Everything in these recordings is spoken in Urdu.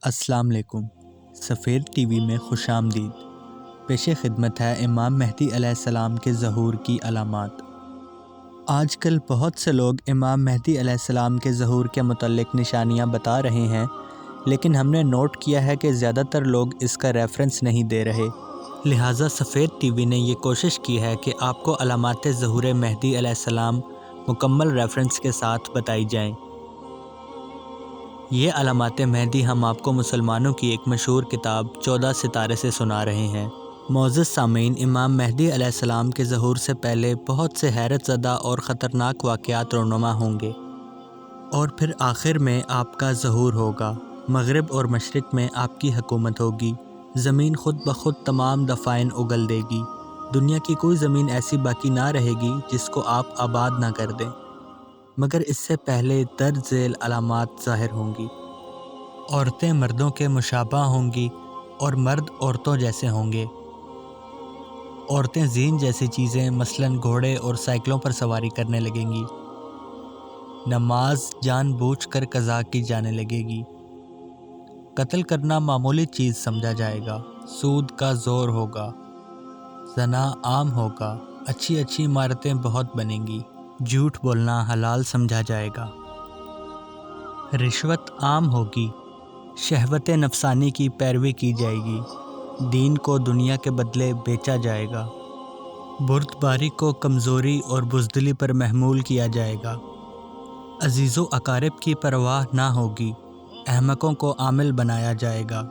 السلام علیکم۔ سفید ٹی وی میں خوش آمدید۔ پیش خدمت ہے امام مہدی علیہ السلام کے ظہور کی علامات۔ آج کل بہت سے لوگ امام مہدی علیہ السلام کے ظہور کے متعلق نشانیاں بتا رہے ہیں، لیکن ہم نے نوٹ کیا ہے کہ زیادہ تر لوگ اس کا ریفرنس نہیں دے رہے۔ لہٰذا سفید ٹی وی نے یہ کوشش کی ہے کہ آپ کو علامات ظہور مہدی علیہ السلام مکمل ریفرنس کے ساتھ بتائی جائیں۔ یہ علامات مہدی ہم آپ کو مسلمانوں کی ایک مشہور کتاب 14 ستارے سے سنا رہے ہیں۔ معزز سامعین، امام مہدی علیہ السلام کے ظہور سے پہلے بہت سے حیرت زدہ اور خطرناک واقعات رونما ہوں گے، اور پھر آخر میں آپ کا ظہور ہوگا۔ مغرب اور مشرق میں آپ کی حکومت ہوگی۔ زمین خود بخود تمام دفائن اگل دے گی۔ دنیا کی کوئی زمین ایسی باقی نہ رہے گی جس کو آپ آباد نہ کر دیں، مگر اس سے پہلے درج ذیل علامات ظاہر ہوں گی۔ عورتیں مردوں کے مشابہ ہوں گی اور مرد عورتوں جیسے ہوں گے۔ عورتیں زین جیسی چیزیں مثلاً گھوڑے اور سائیکلوں پر سواری کرنے لگیں گی۔ نماز جان بوجھ کر قضا کی جانے لگے گی۔ قتل کرنا معمولی چیز سمجھا جائے گا۔ سود کا زور ہوگا۔ زنا عام ہوگا۔ اچھی اچھی عمارتیں بہت بنیں گی۔ جھوٹ بولنا حلال سمجھا جائے گا۔ رشوت عام ہوگی۔ شہوت نفسانی کی پیروی کی جائے گی۔ دین کو دنیا کے بدلے بیچا جائے گا۔ بردباری کو کمزوری اور بزدلی پر محمول کیا جائے گا۔ عزیز و اقارب کی پرواہ نہ ہوگی۔ احمقوں کو عامل بنایا جائے گا۔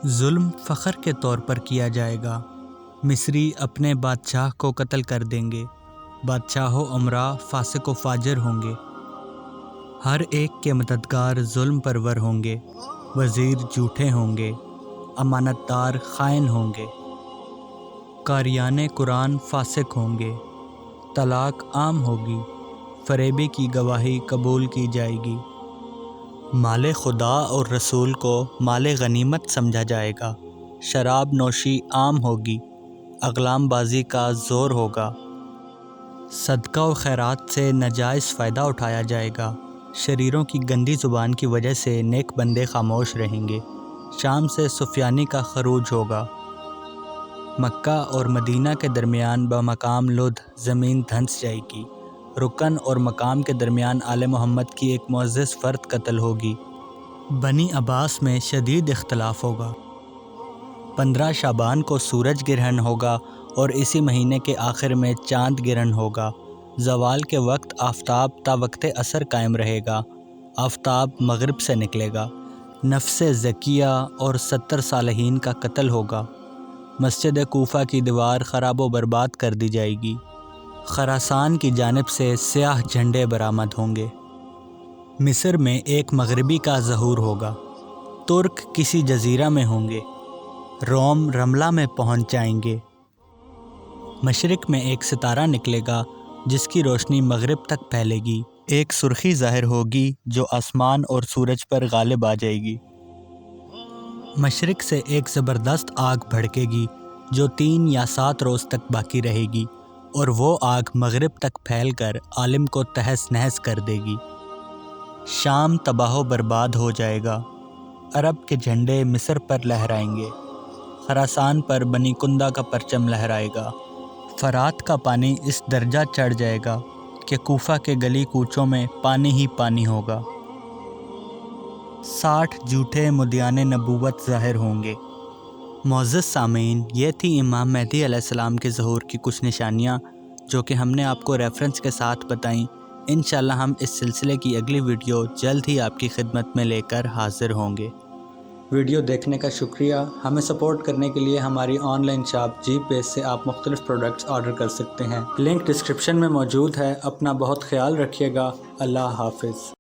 ظلم فخر کے طور پر کیا جائے گا۔ مصری اپنے بادشاہ کو قتل کر دیں گے۔ بادشاہ و امراء فاسق و فاجر ہوں گے۔ ہر ایک کے مددگار ظلم پرور ہوں گے۔ وزیر جھوٹے ہوں گے۔ امانت دار خائن ہوں گے۔ قاریان قرآن فاسق ہوں گے۔ طلاق عام ہوگی۔ فریبی کی گواہی قبول کی جائے گی۔ مال خدا اور رسول کو مال غنیمت سمجھا جائے گا۔ شراب نوشی عام ہوگی۔ اقلام بازی کا زور ہوگا۔ صدقہ و خیرات سے ناجائز فائدہ اٹھایا جائے گا۔ شریروں کی گندی زبان کی وجہ سے نیک بندے خاموش رہیں گے۔ شام سے سفیانی کا خروج ہوگا۔ مکہ اور مدینہ کے درمیان بمقام لدھ زمین دھنس جائے گی۔ رکن اور مقام کے درمیان آل محمد کی ایک معزز فرد قتل ہوگی۔ بنی عباس میں شدید اختلاف ہوگا۔ 15 شعبان کو سورج گرہن ہوگا اور اسی مہینے کے آخر میں چاند گرہن ہوگا۔ زوال کے وقت آفتاب تا وقت عصر قائم رہے گا۔ آفتاب مغرب سے نکلے گا۔ نفس زکیہ اور 70 صالحین کا قتل ہوگا۔ مسجد کوفہ کی دیوار خراب و برباد کر دی جائے گی۔ خراسان کی جانب سے سیاہ جھنڈے برآمد ہوں گے۔ مصر میں ایک مغربی کا ظہور ہوگا۔ ترک کسی جزیرہ میں ہوں گے۔ روم رملہ میں پہنچ جائیں گے۔ مشرق میں ایک ستارہ نکلے گا جس کی روشنی مغرب تک پھیلے گی۔ ایک سرخی ظاہر ہوگی جو آسمان اور سورج پر غالب آ جائے گی۔ مشرق سے ایک زبردست آگ بھڑکے گی جو 3 یا 7 روز تک باقی رہے گی، اور وہ آگ مغرب تک پھیل کر عالم کو تہس نہس کر دے گی۔ شام تباہ و برباد ہو جائے گا۔ عرب کے جھنڈے مصر پر لہرائیں گے۔ خراسان پر بنی کندہ کا پرچم لہرائے گا۔ فرات کا پانی اس درجہ چڑھ جائے گا کہ کوفہ کے گلی کوچوں میں پانی ہی پانی ہوگا۔ 60 جھوٹے مدعیان نبوت ظاہر ہوں گے۔ معزز سامعین، یہ تھی امام مہدی علیہ السلام کے ظہور کی کچھ نشانیاں جو کہ ہم نے آپ کو ریفرنس کے ساتھ بتائیں۔ انشاءاللہ ہم اس سلسلے کی اگلی ویڈیو جلد ہی آپ کی خدمت میں لے کر حاضر ہوں گے۔ ویڈیو دیکھنے کا شکریہ۔ ہمیں سپورٹ کرنے کے لیے ہماری آن لائن شاپ جی پیج سے آپ مختلف پروڈکٹس آرڈر کر سکتے ہیں۔ لنک ڈسکرپشن میں موجود ہے۔ اپنا بہت خیال رکھیے گا۔ اللہ حافظ۔